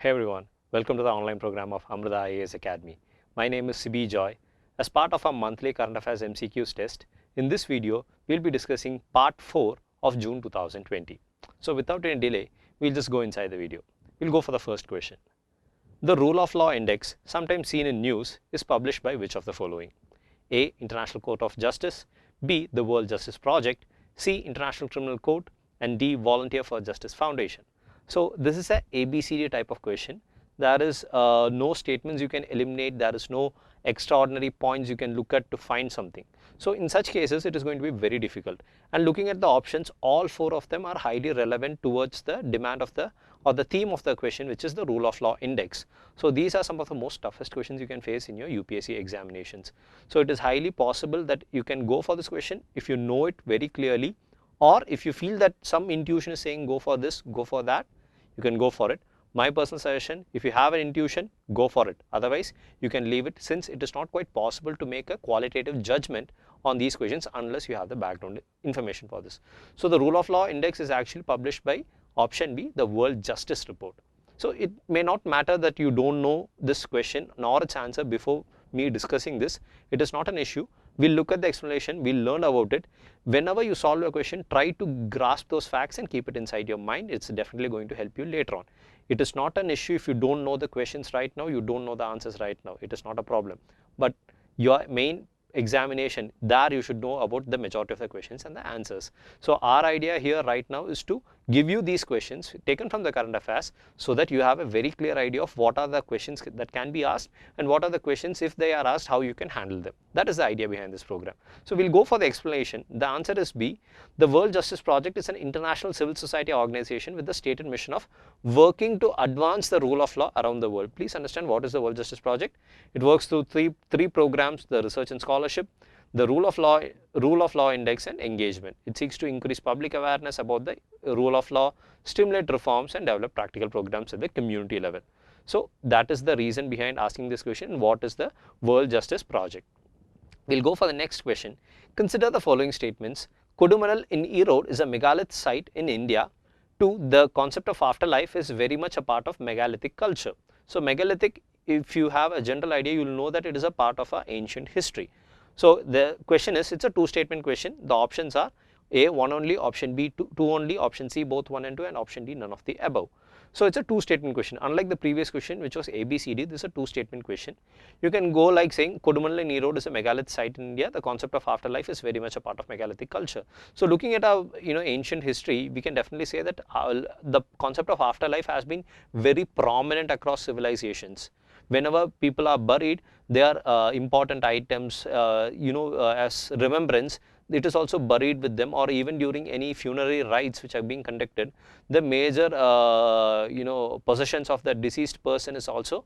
Hey everyone, welcome to the online program of Amrita Iaea's Academy. My name is Sibi Joy. As part of our monthly current affairs MCQs test, in this video, we'll be discussing part 4 of June 2020. So without any delay, we'll just go inside the video. We'll go for the first question. The Rule of Law Index, sometimes seen in news, is published by which of the following? A. International Court of Justice, B. The World Justice Project, C. International Criminal Court, and D. Volunteer for Justice Foundation. So this is a ABCD type of question. There is no statements you can eliminate. There is no extraordinary points you can look at to find something. So in such cases, it is going to be very difficult. And looking at the options, all four of them are highly relevant towards the demand of the theme of the question, which is the Rule of Law Index. So these are some of the most toughest questions you can face in your UPSC examinations. So it is highly possible that you can go for this question if you know it very clearly, or if you feel that some intuition is saying go for this, go for that, you can go for it. My personal suggestion, if you have an intuition, go for it. Otherwise, you can leave it, since it is not quite possible to make a qualitative judgment on these questions unless you have the background information for this. So the Rule of Law Index is actually published by option B, the World Justice Report. So it may not matter that you don't know this question nor its answer before me discussing this. It is not an issue. We'll look at the explanation, we'll learn about it. Whenever you solve a question, try to grasp those facts and keep it inside your mind. It's definitely going to help you later on. It is not an issue if you don't know the questions right now, you don't know the answers right now. It is not a problem. But your main examination, there you should know about the majority of the questions and the answers. So our idea here right now is to give you these questions taken from the current affairs, so that you have a very clear idea of what are the questions that can be asked and what are the questions, if they are asked, how you can handle them. That is the idea behind this program. So we'll go for the explanation. The answer is B. The World Justice Project is an international civil society organization with the stated mission of working to advance the rule of law around the world. Please understand what is the World Justice Project. It works through three programs: the research and scholarship, the Rule of Law Index, and engagement. It seeks to increase public awareness about the rule of law, stimulate reforms, and develop practical programs at the community level. So that is the reason behind asking this question: what is the World Justice Project? We'll go for the next question. Consider the following statements. Kodumanal in Erode is a megalith site in India. 2. The concept of afterlife is very much a part of megalithic culture. So megalithic, if you have a general idea, you will know that it is a part of our ancient history. So the question is, it's a two-statement question. The options are A, 1 only, option B, 2 only, option C, both 1 and 2, and option D, none of the above. So it's a two-statement question. Unlike the previous question, which was ABCD, this is a two-statement question. You can go like saying Kodumanal in Erode is a megalith site in India. The concept of afterlife is very much a part of megalithic culture. So looking at our ancient history, we can definitely say that the concept of afterlife has been very prominent across civilizations. Whenever people are buried, they are important items, as remembrance. It is also buried with them, or even during any funerary rites which are being conducted, the major possessions of the deceased person is also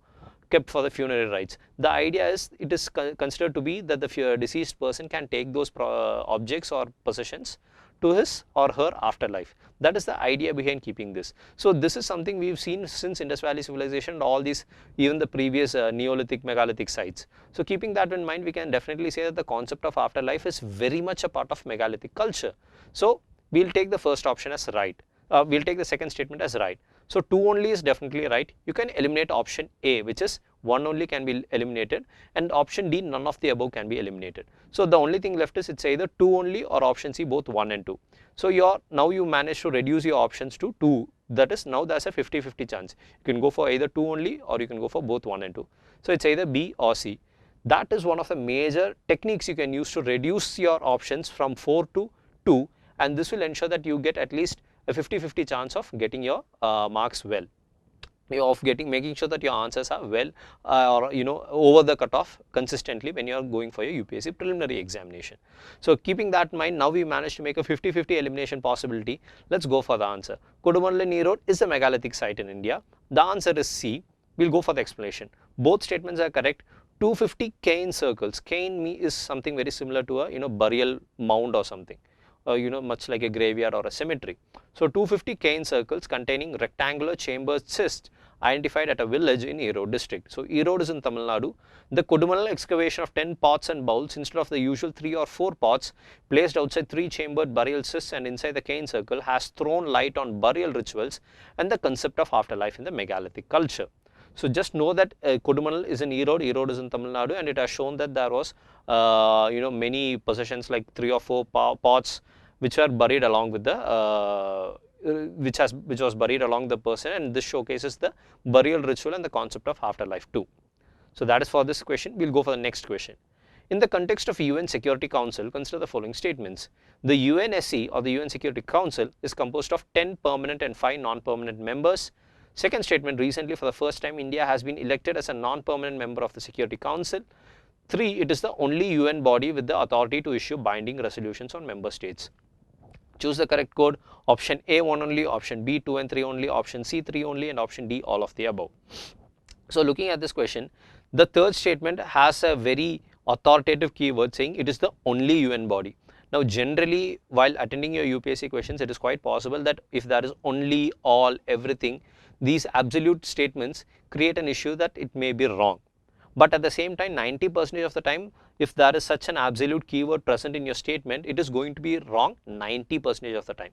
kept for the funerary rites. The idea is, it is considered to be that the deceased person can take those objects or possessions to his or her afterlife. That is the idea behind keeping this. So this is something we've seen since Indus Valley civilization and all these, even the previous Neolithic, megalithic sites. So keeping that in mind, we can definitely say that the concept of afterlife is very much a part of megalithic culture. So we'll take the first option as right. We'll take the second statement as right. So 2 only is definitely right. You can eliminate option A, which is 1 only can be eliminated, and option D, none of the above, can be eliminated. So the only thing left is, it's either 2 only or option C, both 1 and 2. So now you manage to reduce your options to 2. That is, now there's a 50-50 chance. You can go for either 2 only, or you can go for both 1 and 2. So it's either B or C. That is one of the major techniques you can use to reduce your options from 4 to 2, and this will ensure that you get at least a 50-50 chance of getting your marks well, making sure that your answers are well over the cutoff consistently when you are going for your UPSC preliminary examination. So keeping that in mind, now we managed to make a 50-50 elimination possibility. Let's go for the answer. Kodumanal in Erode is a megalithic site in India. The answer is C. We'll go for the explanation. Both statements are correct. 250 cairn circles. Cairn is something very similar to a burial mound or something. much like a graveyard or a cemetery. So 250 cane circles containing rectangular chamber cysts identified at a village in Erode district. So Erode is in Tamil Nadu. The Kodumalal excavation of 10 pots and bowls instead of the usual 3 or 4 pots placed outside 3 chambered burial cysts and inside the cane circle has thrown light on burial rituals and the concept of afterlife in the megalithic culture. So just know that Kodumalal is in Erode, Erode is in Tamil Nadu, and it has shown that there was many possessions like 3 or 4 pots which were buried along with the which was buried along the person, and this showcases the burial ritual and the concept of afterlife too. So that is for this question. We'll go for the next question. In the context of UN Security Council, consider the following statements. The UNSC or the UN Security Council is composed of 10 permanent and 5 non-permanent members. Second statement, recently for the first time India has been elected as a non-permanent member of the Security Council. 3. It is the only UN body with the authority to issue binding resolutions on member states. Choose the correct code. Option A 1 only, option B 2 and 3 only, option C 3 only, and option D all of the above. So looking at this question, the third statement has a very authoritative keyword saying it is the only UN body. Now generally while attending your UPSC questions, it is quite possible that if there is only, all, everything, these absolute statements create an issue that it may be wrong. But at the same time, 90% of the time, if there is such an absolute keyword present in your statement, it is going to be wrong 90% of the time.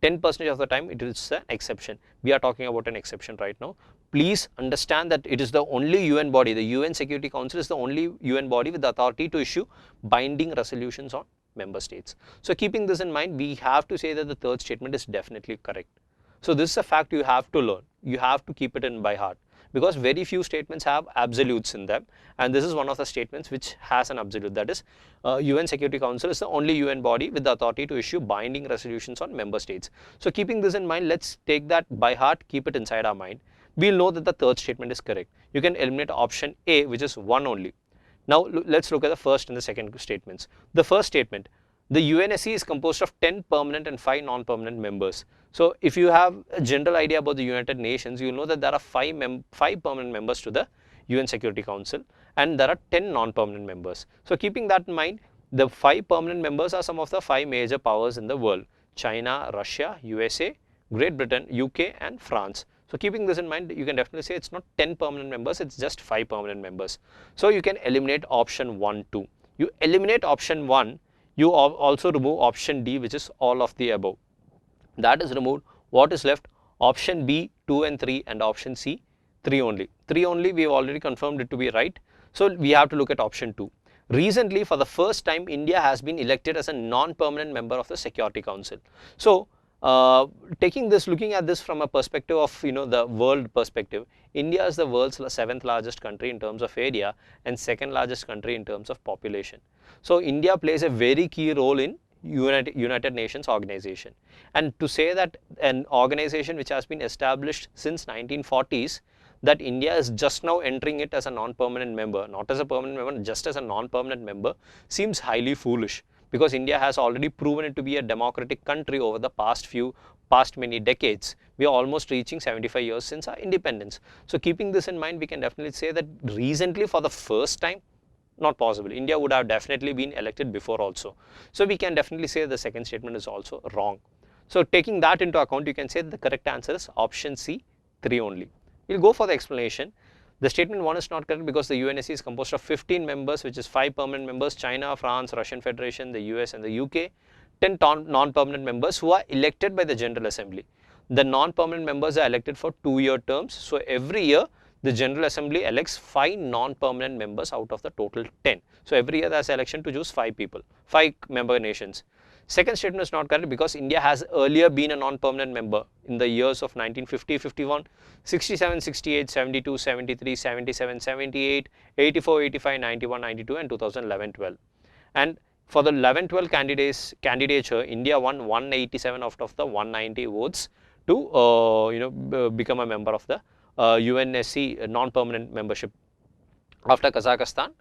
10% of the time it is an exception. We are talking about an exception right now. Please understand that it is the only UN body, the UN Security Council is the only UN body with the authority to issue binding resolutions on member states. So keeping this in mind, we have to say that the third statement is definitely correct. So this is a fact you have to learn. You have to keep it in by heart, because very few statements have absolutes in them, and this is one of the statements which has an absolute, that is UN Security Council is the only UN body with the authority to issue binding resolutions on member states. So keeping this in mind, let's take that by heart, keep it inside our mind. We'll know that the third statement is correct. You can eliminate option A, which is 1 only. Now let's look at the first and the second statements. The first statement, the UNSC is composed of 10 permanent and 5 non-permanent members. So if you have a general idea about the United Nations, you will know that there are 5 permanent members to the UN Security Council and there are 10 non-permanent members. So keeping that in mind, the 5 permanent members are some of the 5 major powers in the world: China, Russia, USA, Great Britain, UK and France. So keeping this in mind, you can definitely say it's not 10 permanent members, it's just 5 permanent members. So you can eliminate option 1 too. You eliminate option 1, you also remove option D, which is all of the above. That is removed. What is left? Option B 2 and 3 and option C 3 only. 3 only, we have already confirmed it to be right. So we have to look at option 2. Recently, for the first time, India has been elected as a non-permanent member of the Security Council. So looking at this from a perspective of the world perspective, India is the world's 7th largest country in terms of area and 2nd largest country in terms of population. So India plays a very key role in United Nations organization, and to say that an organization which has been established since 1940s, that India is just now entering it as a non-permanent member, not as a permanent member, just as a non-permanent member, seems highly foolish, because India has already proven it to be a democratic country over the past many decades. We are almost reaching 75 years since our independence. So keeping this in mind, we can definitely say that recently, for the first time, not possible. India would have definitely been elected before also. So we can definitely say the second statement is also wrong. So taking that into account, you can say the correct answer is option C 3 only. We'll go for the explanation. The statement 1 is not correct because the UNSC is composed of 15 members, which is 5 permanent members: China, France, Russian Federation, the US and the UK, 10 non-permanent members who are elected by the General Assembly. The non-permanent members are elected for 2-year terms. So every year, the General Assembly elects 5 non-permanent members out of the total 10. So every year there is election to choose 5 people, 5 member nations. Second statement is not correct because India has earlier been a non-permanent member in the years of 1950, 51, 67, 68, 72, 73, 77, 78, 84, 85, 91, 92 and 2011, 12. And for the 11-12 candidature, India won 187 out of the 190 votes to become a member of the UNSC non-permanent membership after Kazakhstan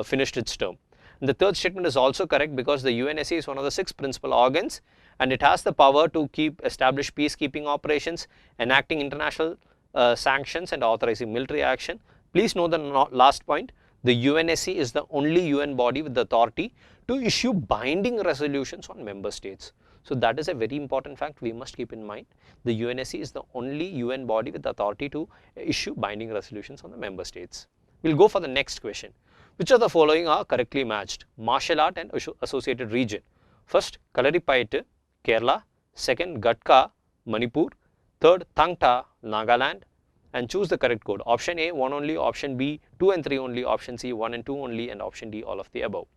finished its term. And the third statement is also correct because the UNSC is one of the 6 principal organs and it has the power to establish peacekeeping operations, enacting international sanctions and authorizing military action. Please note the last point. The UNSC is the only UN body with the authority to issue binding resolutions on member states. So that is a very important fact we must keep in mind. The UNSC is the only UN body with the authority to issue binding resolutions on the member states. We'll go for the next question. Which of the following are correctly matched? Martial art and associated region. First, Kalaripayattu, Kerala. Second, Gatka, Manipur. Third, Thangta, Nagaland. And choose the correct code. Option A, 1 only. Option B, 2 and 3 only. Option C, 1 and 2 only. And option D, all of the above.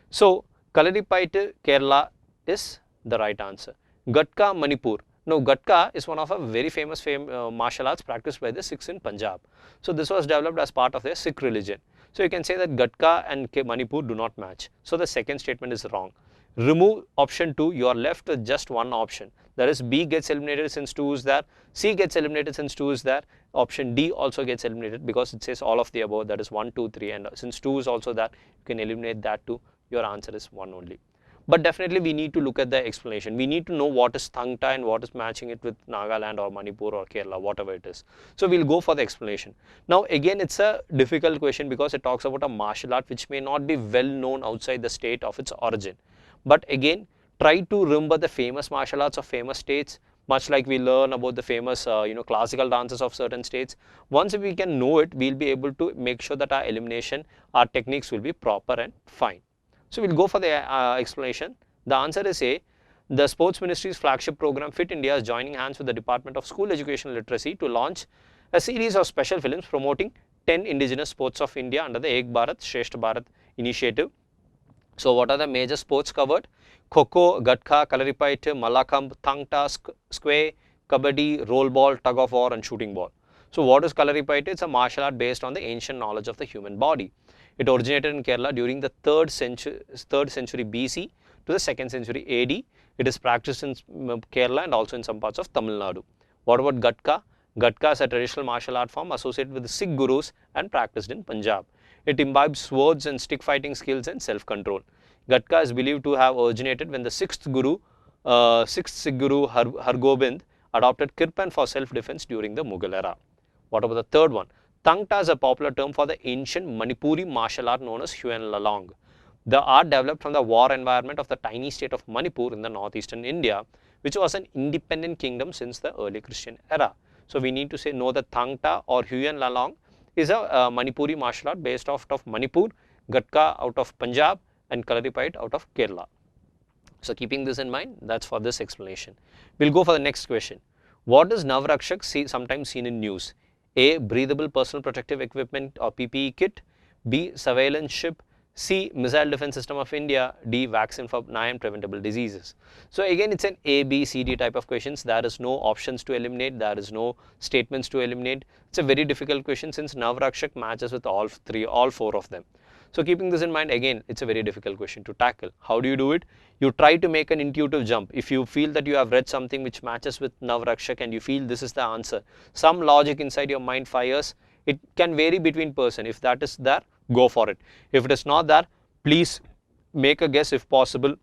So, Kalaripayattu, Kerala is the right answer. Gatka, Manipur. Now, Gatka is one of a very famous martial arts practiced by the Sikhs in Punjab. So, this was developed as part of their Sikh religion. So, you can say that Gatka and Manipur do not match. So, the second statement is wrong. Remove option 2, you are left with just one option. That is B gets eliminated since 2 is there, C gets eliminated since 2 is there, option D also gets eliminated because it says all of the above, that is 1, 2, 3, and since 2 is also there, you can eliminate that too. Your answer is 1 only. But definitely we need to look at the explanation. We need to know what is Thangta and what is matching it with Nagaland or Manipur or Kerala, whatever it is. So we'll go for the explanation. Now again, it's a difficult question because it talks about a martial art which may not be well known outside the state of its origin. But again, try to remember the famous martial arts of famous states, much like we learn about the famous classical dances of certain states. Once we can know it, we'll be able to make sure that our elimination, our techniques will be proper and fine. So we'll go for the explanation. The answer is A. The Sports Ministry's flagship program Fit India is joining hands with the Department of School Education and Literacy to launch a series of special films promoting 10 indigenous sports of India under the Ek Bharat Shreshtha Bharat initiative. So what are the major sports covered? Kho-Kho, Gatka, Kalaripayattu, Malakhamb, Thangta, Square, Kabaddi, Roll Ball, Tug of War and Shooting Ball. So what is Kalaripayattu? It's a martial art based on the ancient knowledge of the human body. It originated in Kerala during the 3rd century BC to the 2nd century AD. It is practiced in Kerala and also in some parts of Tamil Nadu. What about Gatka? Gatka is a traditional martial art form associated with the Sikh gurus and practiced in Punjab. It imbibes swords and stick fighting skills and self-control. Gatka is believed to have originated when the 6th Sikh Guru Hargobind adopted kirpan for self-defense during the Mughal era. What about the third one? Thangta is a popular term for the ancient Manipuri martial art known as Huyen Lalong. The art developed from the war environment of the tiny state of Manipur in the northeastern India, which was an independent kingdom since the early Christian era. So we need to know that Thangta or Huyen Lalong is a Manipuri martial art based out of Manipur, Gatka out of Punjab and Kalaripayattu out of Kerala. So keeping this in mind, that's for this explanation. We'll go for the next question. What is Navrakshak sometimes seen in news? A. Breathable personal protective equipment or PPE kit. B. Surveillance ship. C. Missile defense system of India. D. Vaccine for 9 preventable diseases. So again, it's an A, B, C, D type of questions. There is no options to eliminate. There is no statements to eliminate. It's a very difficult question since Navrakshak matches with all 4 of them. So keeping this in mind, again, it's a very difficult question to tackle. How do you do it? You try to make an intuitive jump. If you feel that you have read something which matches with Navrakshak and you feel this is the answer, some logic inside your mind fires. It can vary between person. If that is there, go for it. If it is not there, please make a guess if possible.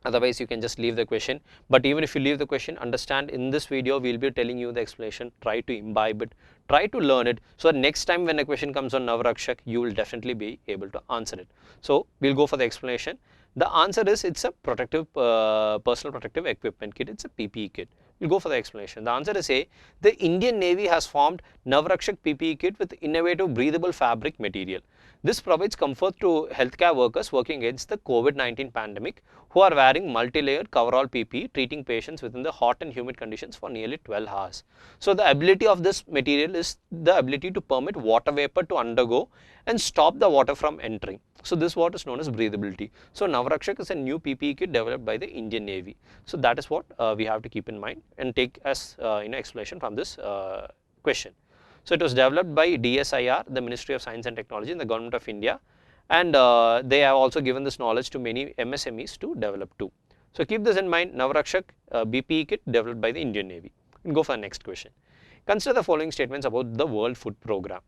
Otherwise, you can just leave the question. But even if you leave the question, understand in this video, we'll be telling you the explanation. Try to imbibe it. Try to learn it. So next time when a question comes on Navrakshak, you will definitely be able to answer it. So we'll go for the explanation. The answer is it's a personal protective equipment kit. It's a PPE kit. We'll go for the explanation. The answer is A. The Indian Navy has formed Navrakshak PPE kit with innovative breathable fabric material. This provides comfort to healthcare workers working against the COVID-19 pandemic who are wearing multi-layered coverall PPE treating patients within the hot and humid conditions for nearly 12 hours. So the ability of this material is the ability to permit water vapor to undergo and stop the water from entering. So this is what is known as breathability. So Navrakshak is a new PPE kit developed by the Indian Navy. So that is what we have to keep in mind and take as explanation from this question. So it was developed by DSIR, the Ministry of Science and Technology in the Government of India, and they have also given this knowledge to many MSMEs to develop too. So keep this in mind. Navrakshak BPE kit developed by the Indian Navy. We'll go for the next question. Consider the following statements about the World Food Programme.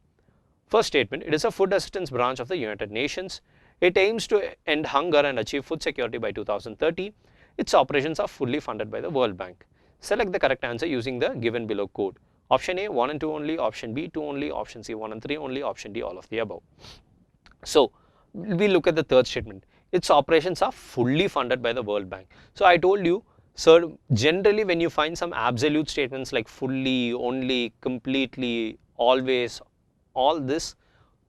First statement, it is a food assistance branch of the United Nations. It aims to end hunger and achieve food security by 2030. Its operations are fully funded by the World Bank. Select the correct answer using the given below code. Option A, 1 and 2 only. Option B, 2 only. Option C, 1 and 3 only. Option D, all of the above. So we look at the third statement. Its operations are fully funded by the World Bank. So I told you, sir, generally when you find some absolute statements like fully, only, completely, always, all this,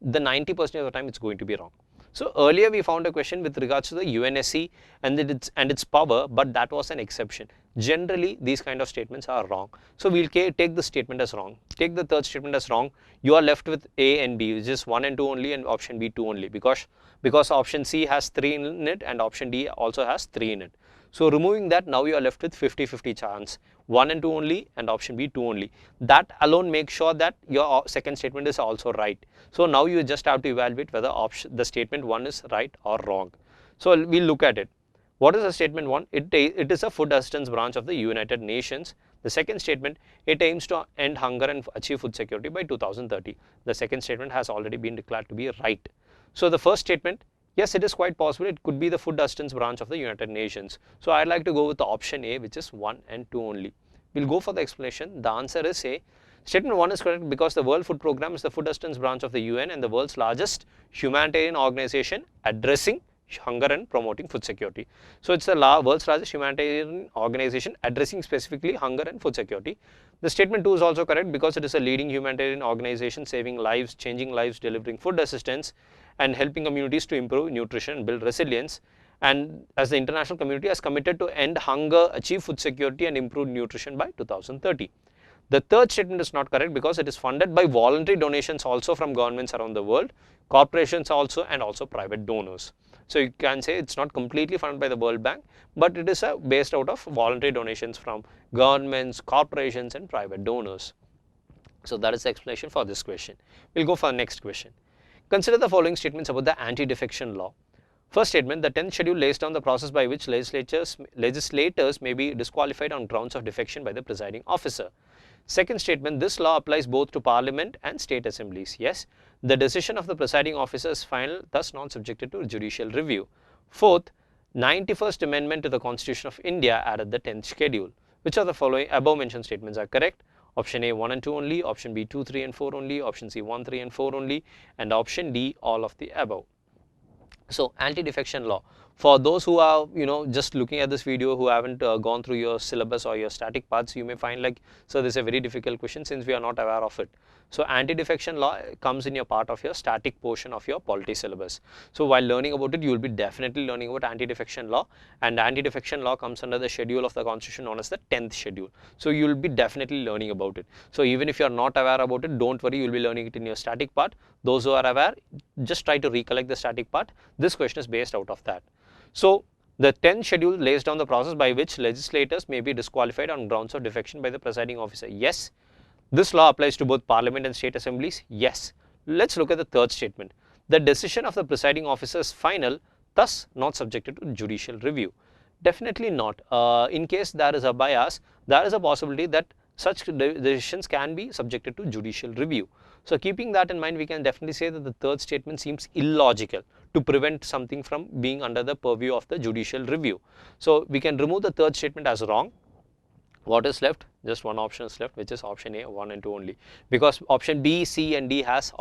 the 90% of the time it's going to be wrong. So earlier we found a question with regards to the UNSC and its power, but that was an exception. Generally these kind of statements are wrong. So we'll take the statement as wrong. Take the third statement as wrong. You are left with A and B, which is 1 and 2 only, and option B 2 only, because option C has 3 in it and option D also has 3 in it. So removing that, now you are left with 50-50 chance, 1 and 2 only and option B 2 only. That alone makes sure that your second statement is also right. So now you just have to evaluate whether the statement 1 is right or wrong. So we'll look at it. What is the statement 1? It is a food assistance branch of the United Nations. The second statement, it aims to end hunger and achieve food security by 2030. The second statement has already been declared to be right. So the first statement, yes, it is quite possible it could be the food assistance branch of the United Nations. So I'd like to go with the option A, which is 1 and 2 only. We'll go for the explanation. The answer is A. Statement 1 is correct because the World Food Programme is the food assistance branch of the UN and the world's largest humanitarian organization addressing hunger and promoting food security. So it's the world's largest humanitarian organization addressing specifically hunger and food security. The statement 2 is also correct because it is a leading humanitarian organization saving lives, changing lives, delivering food assistance and helping communities to improve nutrition and build resilience. And as the international community has committed to end hunger, achieve food security and improve nutrition by 2030. The third statement is not correct because it is funded by voluntary donations also from governments around the world, corporations also, and also private donors. So you can say it's not completely funded by the World Bank, but it is based out of voluntary donations from governments, corporations and private donors. So that is the explanation for this question. We'll go for the next question. Consider the following statements about the Anti-Defection Law. First statement, the 10th schedule lays down the process by which legislators may be disqualified on grounds of defection by the presiding officer. Second statement, this law applies both to Parliament and state assemblies. Yes, the decision of the presiding officer is final, thus not subjected to judicial review. Fourth, 91st Amendment to the Constitution of India added the 10th schedule. Which of the following above mentioned statements are correct? Option A 1 and 2 only, option B 2, 3 and 4 only, option C 1, 3 and 4 only, and option D all of the above. So anti-defection law, for those who are just looking at this video, who haven't gone through your syllabus or your static parts, you may find like, so this is a very difficult question since we are not aware of it. So anti-defection law comes in your part of your static portion of your polity syllabus. So while learning about it, you will be definitely learning about anti-defection law, and anti-defection law comes under the schedule of the constitution known as the 10th schedule. So you will be definitely learning about it. So even if you are not aware about it, don't worry, you will be learning it in your static part. Those who are aware, just try to recollect the static part. This question is based out of that. So the 10th schedule lays down the process by which legislators may be disqualified on grounds of defection by the presiding officer. Yes. This law applies to both Parliament and state assemblies. Yes. Let's look at the third statement. The decision of the presiding officer is final, thus not subjected to judicial review. Definitely not. In case there is a bias, there is a possibility that such decisions can be subjected to judicial review. So keeping that in mind, we can definitely say that the third statement seems illogical to prevent something from being under the purview of the judicial review. So we can remove the third statement as wrong. What is left? Just one option is left, which is option A, 1 and 2 only, because option B, C and D has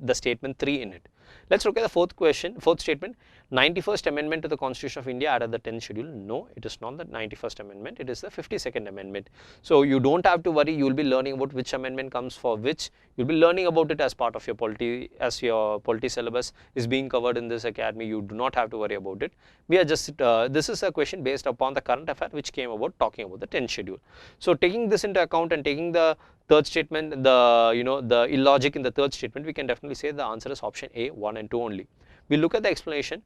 the statement 3 in it. Let's look at the fourth statement. 91st Amendment to the Constitution of India added the 10th schedule. No, it is not the 91st Amendment, it is the 52nd Amendment. So you don't have to worry, you will be learning about which amendment comes for which. You will be learning about it as part of your polity, as your polity syllabus is being covered in this academy. You do not have to worry about it. We are just, this is a question based upon the current affair which came about talking about the 10th schedule. So taking this into account and taking the third statement, the illogic in the third statement, we can definitely say the answer is option A, 1 and 2 only. We look at the explanation.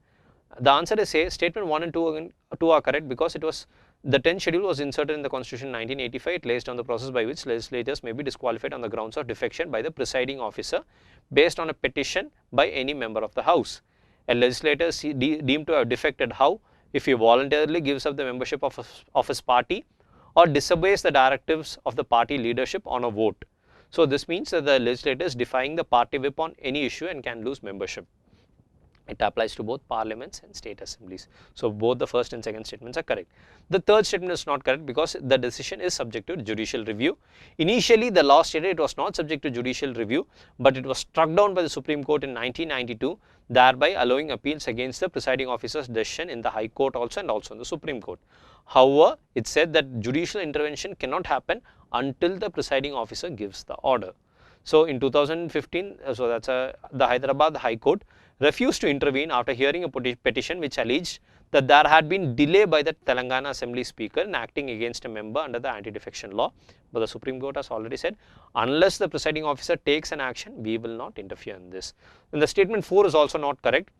The answer is A. Statement 1 and 2 are correct because it was the 10th schedule was inserted in the Constitution in 1985. It lays down the process by which legislators may be disqualified on the grounds of defection by the presiding officer based on a petition by any member of the House. A legislator is deemed to have defected how? If he voluntarily gives up the membership of his party or disobeys the directives of the party leadership on a vote. So this means that the legislator is defying the party whip on any issue and can lose membership. It applies to both parliaments and state assemblies. So both the first and second statements are correct. The third statement is not correct because the decision is subject to judicial review. Initially, the law stated it was not subject to judicial review, but it was struck down by the Supreme Court in 1992, thereby allowing appeals against the presiding officer's decision in the High Court also and also in the Supreme Court. However, it said that judicial intervention cannot happen until the presiding officer gives the order. So in 2015, so that's the Hyderabad High Court refused to intervene after hearing a petition which alleged that there had been delay by the Telangana Assembly Speaker in acting against a member under the Anti-Defection Law. But the Supreme Court has already said, unless the presiding officer takes an action, we will not interfere in this. And the statement 4 is also not correct,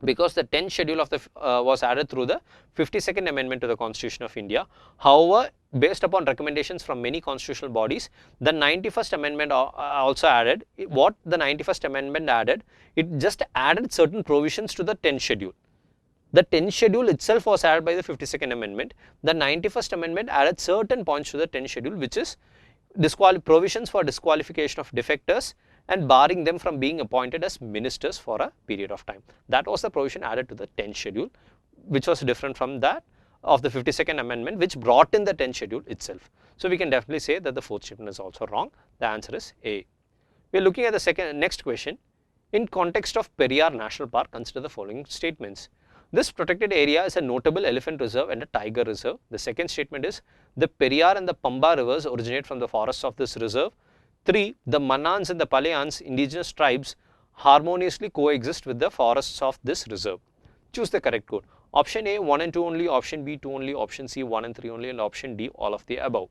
because the 10th schedule of the was added through the 52nd Amendment to the Constitution of India. However, based upon recommendations from many constitutional bodies, the 91st Amendment also added. What the 91st Amendment added, it just added certain provisions to the 10th schedule. The 10th schedule itself was added by the 52nd Amendment. The 91st Amendment added certain points to the 10th schedule, which is provisions for disqualification of defectors and barring them from being appointed as ministers for a period of time. That was the provision added to the 10th schedule, which was different from that of the 52nd Amendment, which brought in the 10th schedule itself. So we can definitely say that the fourth statement is also wrong. The answer is A. We are looking at the next question. In context of Periyar National Park, consider the following statements. This protected area is a notable elephant reserve and a tiger reserve. The second statement is the Periyar and the Pamba rivers originate from the forests of this reserve. 3. The Manans and the Palayans indigenous tribes harmoniously coexist with the forests of this reserve. Choose the correct code. Option A 1 and 2 only, option B 2 only, option C 1 and 3 only, and option D all of the above.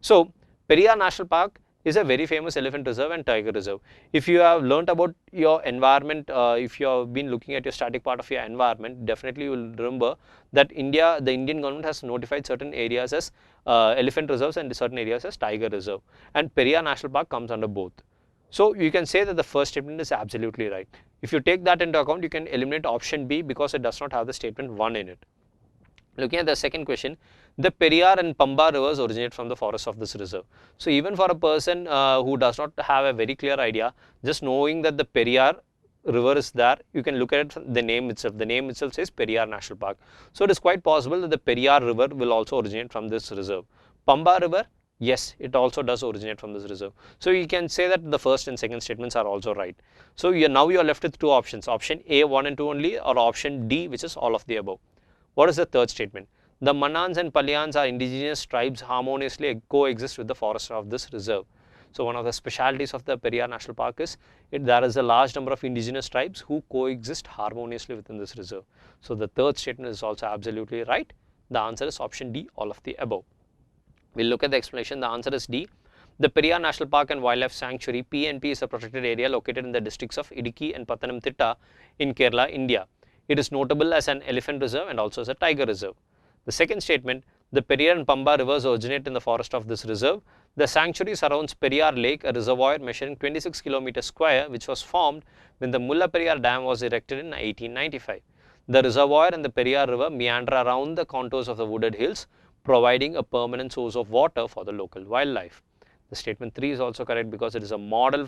So Periyar National Park is a very famous elephant reserve and tiger reserve. If you have learnt about your environment, if you have been looking at your static part of your environment, definitely you will remember that the Indian government has notified certain areas as elephant reserves and certain areas as tiger reserve, and Periyar National Park comes under both. So you can say that the first statement is absolutely right. If you take that into account, you can eliminate option B because it does not have the statement 1 in it. Looking at the second question, the Periyar and Pamba rivers originate from the forests of this reserve. So even for a person who does not have a very clear idea, just knowing that the Periyar river is there, you can look at it from the name itself. The name itself says Periyar National Park. So it is quite possible that the Periyar river will also originate from this reserve. Pamba river, yes, it also does originate from this reserve. So you can say that the first and second statements are also right. So now you are left with two options, option A 1 and 2 only, or option D, which is all of the above. What is the third statement? The Manans and Palayans are indigenous tribes harmoniously coexist with the forest of this reserve. So one of the specialities of the Periyar National Park is there is a large number of indigenous tribes who coexist harmoniously within this reserve. So the third statement is also absolutely right. The answer is option D, all of the above. We'll look at the explanation. The answer is D. The Periyar National Park and Wildlife Sanctuary (PNP) is a protected area located in the districts of Idukki and Pathanamthitta in Kerala, India. It is notable as an elephant reserve and also as a tiger reserve. The second statement, the Periyar and Pamba rivers originate in the forest of this reserve. The sanctuary surrounds Periyar Lake, a reservoir measuring 26 km square, which was formed when the Mullaperiyar Dam was erected in 1895. The reservoir and the Periyar River meander around the contours of the wooded hills, providing a permanent source of water for the local wildlife. The statement 3 is also correct because it is a model.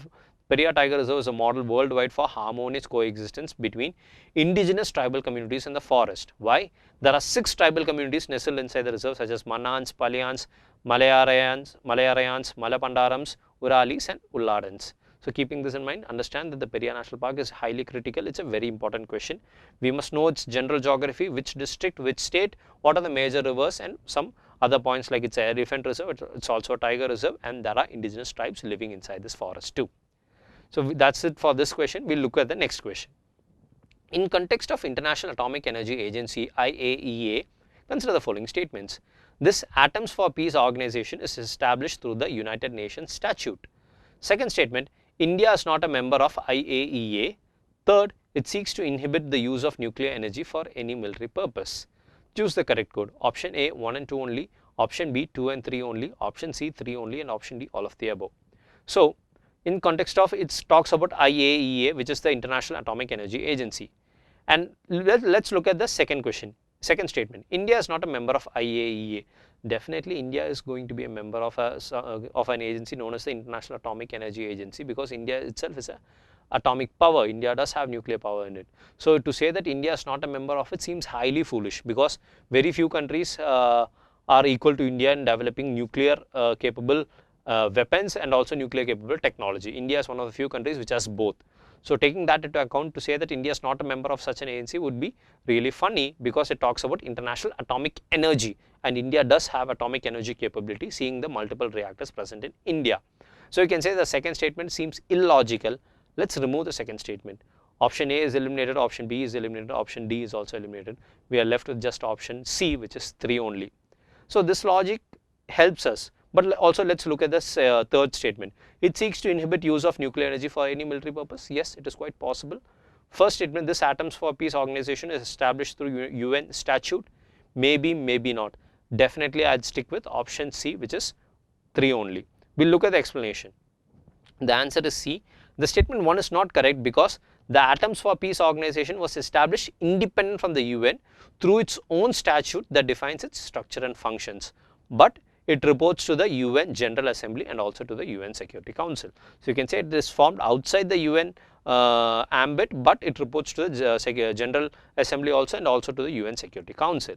Periyar Tiger Reserve is a model worldwide for harmonious coexistence between indigenous tribal communities in the forest. Why? There are 6 tribal communities nestled inside the reserve, such as Manans, Palayans, Malayarayans, Malapandarams, Uralis and Ulladans. So keeping this in mind, understand that the Periyar National Park is highly critical. It's a very important question. We must know its general geography, which district, which state, what are the major rivers, and some other points like it's an elephant reserve, it's also a tiger reserve, and there are indigenous tribes living inside this forest too. So that's it for this question. We'll look at the next question. In context of International Atomic Energy Agency (IAEA), consider the following statements. This Atoms for Peace organization is established through the United Nations Statute. Second statement, India is not a member of IAEA. Third, it seeks to inhibit the use of nuclear energy for any military purpose. Choose the correct code. Option A 1 and 2 only, option B 2 and 3 only, option C 3 only, and option D all of the above. So in context of it talks about IAEA, which is the International Atomic Energy Agency. And let's look at the second question, second statement. India is not a member of IAEA. Definitely India is going to be a member of an agency known as the International Atomic Energy Agency, because India itself is atomic power. India does have nuclear power in it. So to say that India is not a member of it seems highly foolish, because very few countries are equal to India in developing nuclear capable weapons and also nuclear capable technology. India is one of the few countries which has both. So taking that into account, to say that India is not a member of such an agency would be really funny, because it talks about international atomic energy, and India does have atomic energy capability, seeing the multiple reactors present in India. So you can say the second statement seems illogical. Let's remove the second statement. Option A is eliminated, option B is eliminated, option D is also eliminated. We are left with just option C, which is 3 only. So this logic helps us. But also let's look at this third statement. It seeks to inhibit use of nuclear energy for any military purpose. Yes, it is quite possible. First statement, this Atoms for Peace organization is established through UN statute. Maybe, maybe not. Definitely I'd stick with option C, which is 3 only. We'll look at the explanation. The answer is C. The statement 1 is not correct, because the Atoms for Peace organization was established independent from the UN through its own statute that defines its structure and functions. But it reports to the UN General Assembly and also to the UN Security Council. So you can say it is formed outside the UN ambit, but it reports to the General Assembly also and also to the UN Security Council.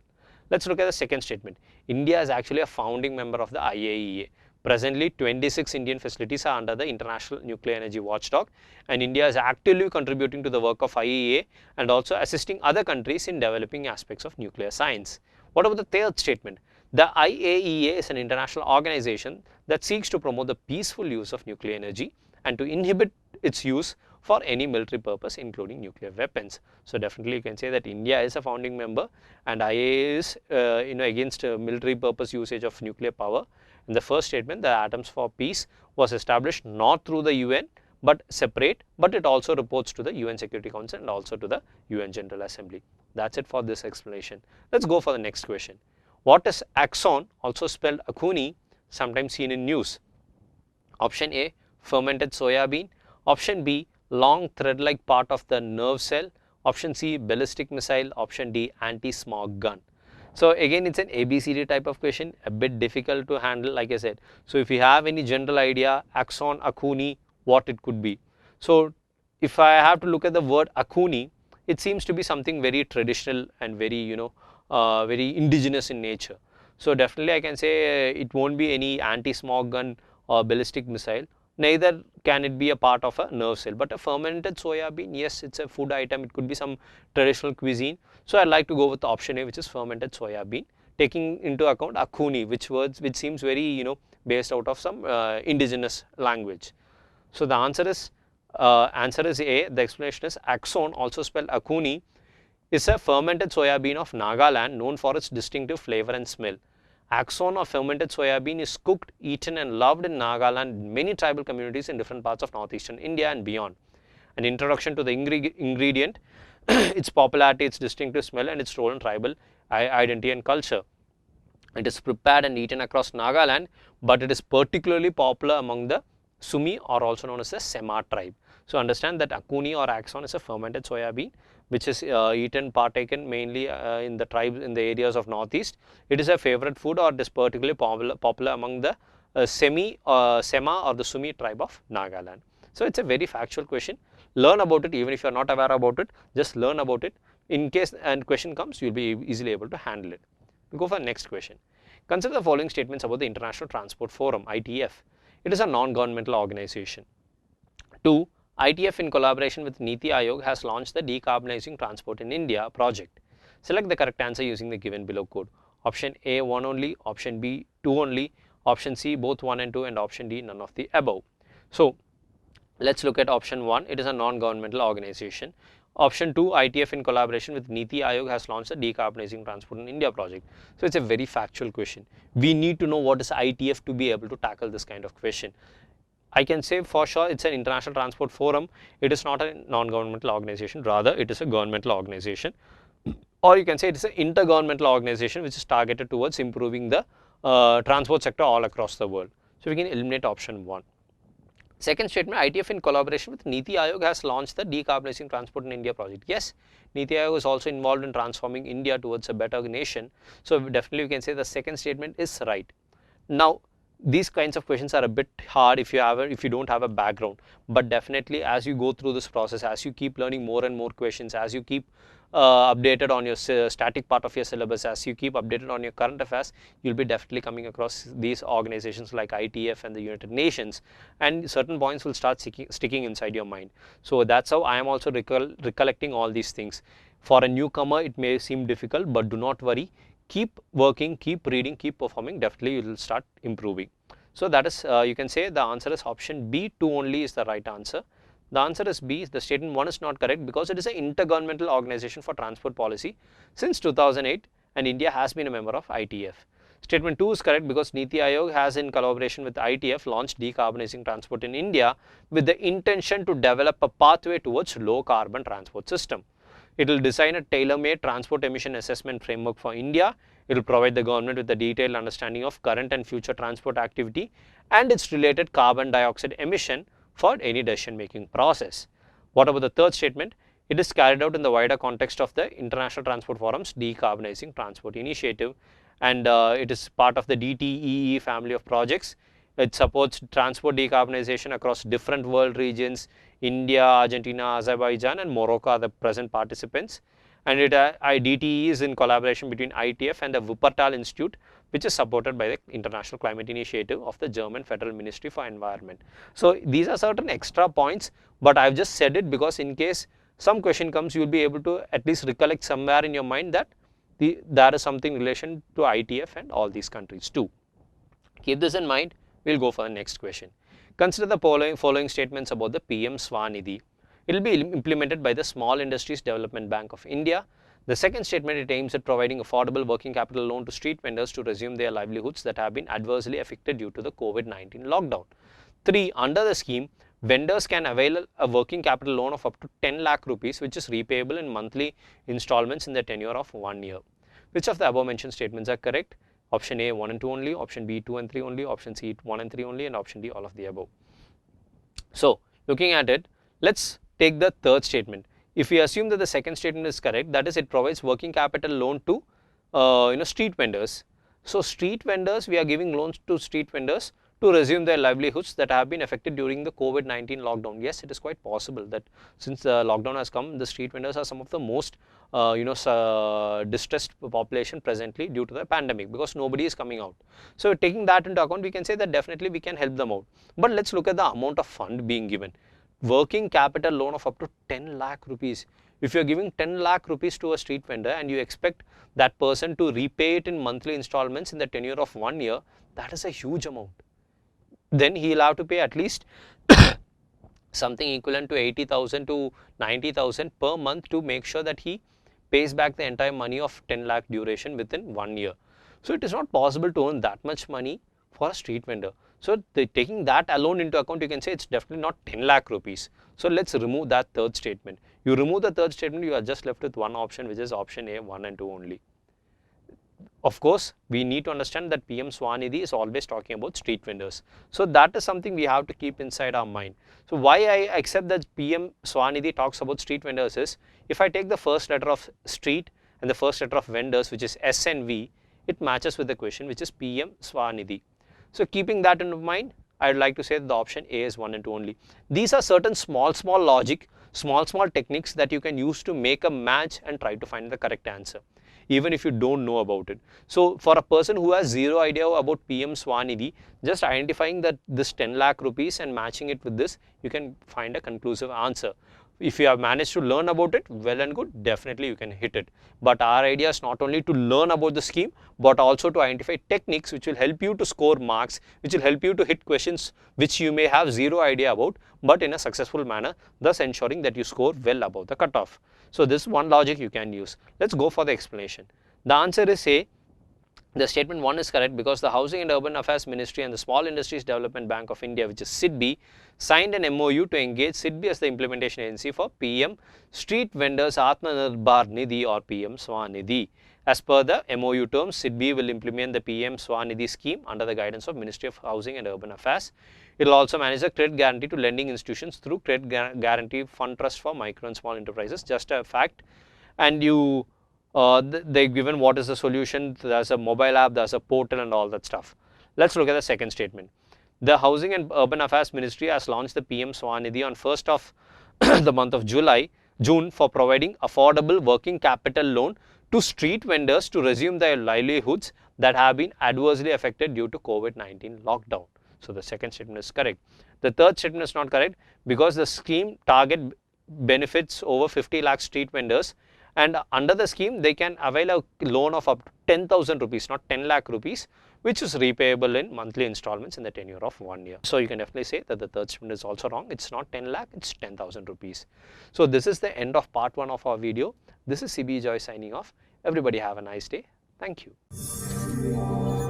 Let's look at the second statement. India is actually a founding member of the IAEA. Presently, 26 Indian facilities are under the International Nuclear Energy Watchdog, and India is actively contributing to the work of IAEA and also assisting other countries in developing aspects of nuclear science. What about the third statement? The IAEA is an international organization that seeks to promote the peaceful use of nuclear energy and to inhibit its use for any military purpose, including nuclear weapons. So definitely you can say that India is a founding member, and IAEA is against military purpose usage of nuclear power. In the first statement, the Atoms for Peace was established not through the UN but separate, but it also reports to the UN Security Council and also to the UN General Assembly. That's it for this explanation. Let's go for the next question. What is axon, also spelled akuni, sometimes seen in news? Option A, fermented soya bean. Option B, long thread-like part of the nerve cell. Option C, ballistic missile. Option D, anti-smog gun. So again, it's an ABCD type of question, a bit difficult to handle, like I said. So if you have any general idea, axon, akuni, what it could be. So if I have to look at the word akuni, it seems to be something very traditional and very, very indigenous in nature. So definitely I can say it won't be any anti-smog gun or ballistic missile. Neither can it be a part of a nerve cell. But a fermented soya bean, yes, it's a food item. It could be some traditional cuisine. So I'd like to go with the option A, which is fermented soya bean, taking into account akuni, which seems very, based out of some indigenous language. So the answer is A. The explanation is axon, also spelled akuni, is a fermented soya bean of Nagaland known for its distinctive flavor and smell. Axon or fermented soya bean is cooked, eaten and loved in Nagaland, many tribal communities in different parts of northeastern India and beyond. An introduction to the ingredient, its popularity, its distinctive smell and its role in tribal identity and culture. It is prepared and eaten across Nagaland, but it is particularly popular among the Sumi, or also known as the Sema tribe. So understand that akuni or axon is a fermented soya bean which is partaken mainly in the tribes in the areas of northeast. It is a favorite food, or it is particularly popular among the Sema or the Sumi tribe of Nagaland. So it's a very factual question. Learn about it, even if you are not aware about it, just learn about it. In case and question comes, you will be easily able to handle it. We go for the next question. Consider the following statements about the International Transport Forum, ITF. It is a non-governmental organization. 2. ITF in collaboration with Niti Aayog has launched the Decarbonizing Transport in India project. Select the correct answer using the given below code. Option A, 1 only, option B, 2 only, option C, both 1 and 2, and option D, none of the above. So let's look at option 1. It is a non-governmental organization. Option 2, ITF in collaboration with Niti Aayog has launched the Decarbonizing Transport in India project. So it's a very factual question. We need to know what is ITF to be able to tackle this kind of question. I can say for sure it's an International Transport Forum. It is not a non-governmental organization, rather it is a governmental organization. Or you can say it is an intergovernmental organization which is targeted towards improving the transport sector all across the world. So we can eliminate option 1. Second statement, ITF in collaboration with Niti Aayog has launched the Decarbonizing Transport in India project. Yes, Niti Aayog is also involved in transforming India towards a better nation. So definitely you can say the second statement is right. Now these kinds of questions are a bit hard if you don't have a background, but definitely as you go through this process, as you keep learning more and more questions, as you keep updated on your static part of your syllabus, as you keep updated on your current affairs, you'll be definitely coming across these organizations like ITF and the United Nations, and certain points will start sticking inside your mind. So that's how I am also recollecting all these things. For a newcomer, it may seem difficult, but do not worry. Keep working, keep reading, keep performing, definitely you will start improving. So that is, you can say the answer is option B, 2 only is the right answer. The answer is B, the statement 1 is not correct because it is an intergovernmental organization for transport policy since 2008 and India has been a member of ITF. Statement 2 is correct because Niti Aayog has, in collaboration with ITF, launched decarbonizing transport in India with the intention to develop a pathway towards low carbon transport system. It will design a tailor-made transport emission assessment framework for India. It will provide the government with a detailed understanding of current and future transport activity and its related carbon dioxide emission for any decision-making process. What about the third statement? It is carried out in the wider context of the International Transport Forum's Decarbonizing Transport Initiative, and it is part of the DTEE family of projects. It supports transport decarbonization across different world regions. India, Argentina, Azerbaijan and Morocco are the present participants, and DTE is in collaboration between ITF and the Wuppertal Institute, which is supported by the International Climate Initiative of the German Federal Ministry for Environment. So these are certain extra points, but I've just said it because in case some question comes, you will be able to at least recollect somewhere in your mind that there is something in relation to ITF and all these countries too. Keep this in mind. We'll go for the next question. Consider the following statements about the PM Swanidhi. It will be implemented by the Small Industries Development Bank of India. The second statement, it aims at providing affordable working capital loan to street vendors to resume their livelihoods that have been adversely affected due to the COVID-19 lockdown. 3. Under the scheme, vendors can avail a working capital loan of up to 10 lakh rupees, which is repayable in monthly installments in the tenure of 1 year. Which of the above mentioned statements are correct? Option A, 1 and 2 only, option B, 2 and 3 only, option C, 1 and 3 only, and option D, all of the above. So, looking at it, let's take the third statement. If we assume that the second statement is correct, that is, it provides working capital loan to street vendors. So, street vendors, we are giving loans to street vendors to resume their livelihoods that have been affected during the COVID-19 lockdown. Yes, it is quite possible that since the lockdown has come, the street vendors are some of the most distressed population presently due to the pandemic because nobody is coming out. So taking that into account, we can say that definitely we can help them out. But let's look at the amount of fund being given. Working capital loan of up to 10 lakh rupees. If you are giving 10 lakh rupees to a street vendor and you expect that person to repay it in monthly installments in the tenure of 1 year, that is a huge amount. Then he will have to pay at least something equivalent to 80,000 to 90,000 per month to make sure that he pays back the entire money of 10 lakh duration within 1 year. So it is not possible to earn that much money for a street vendor. So taking that alone into account, you can say it's definitely not 10 lakh rupees. So let's remove that third statement. You remove the third statement, you are just left with one option, which is option A, 1 and 2 only. Of course, we need to understand that PM Swanidhi is always talking about street vendors. So that is something we have to keep inside our mind. So why I accept that PM Swanidhi talks about street vendors is, if I take the first letter of street and the first letter of vendors, which is S and V, it matches with the question, which is PM Swanidhi. So keeping that in mind, I would like to say that the option A is 1 and 2 only. These are certain small logic, small techniques that you can use to make a match and try to find the correct answer, even if you don't know about it. So for a person who has zero idea about PM Swanidhi, just identifying that this 10 lakh rupees and matching it with this, you can find a conclusive answer. If you have managed to learn about it, well and good, definitely you can hit it. But our idea is not only to learn about the scheme, but also to identify techniques which will help you to score marks, which will help you to hit questions which you may have zero idea about, but in a successful manner, thus ensuring that you score well above the cutoff. So this is one logic you can use. Let's go for the explanation. The answer is A. The statement 1 is correct because the Housing and Urban Affairs Ministry and the Small Industries Development Bank of India, which is SIDBI, signed an MOU to engage SIDBI as the implementation agency for PM Street Vendors Atmanirbhar Nidhi or PM Swanidhi. As per the MOU terms, SIDBI will implement the PM Swanidhi scheme under the guidance of Ministry of Housing and Urban Affairs. It will also manage the credit guarantee to lending institutions through Credit Guarantee Fund Trust for Micro and Small Enterprises. Just a fact. And they've given what is the solution. There's a mobile app, there's a portal and all that stuff. Let's look at the second statement. The Housing and Urban Affairs Ministry has launched the PM Swanidhi on 1st of the month of June for providing affordable working capital loan to street vendors to resume their livelihoods that have been adversely affected due to COVID-19 lockdown. So the second statement is correct. The third statement is not correct because the scheme target benefits over 50 lakh street vendors, and under the scheme they can avail a loan of up to 10,000 rupees, not 10 lakh rupees, which is repayable in monthly installments in the tenure of 1 year. So you can definitely say that the third statement is also wrong. It's not 10 lakh, it's 10,000 rupees. So this is the end of part 1 of our video. This is CB Joy signing off. Everybody have a nice day. Thank you.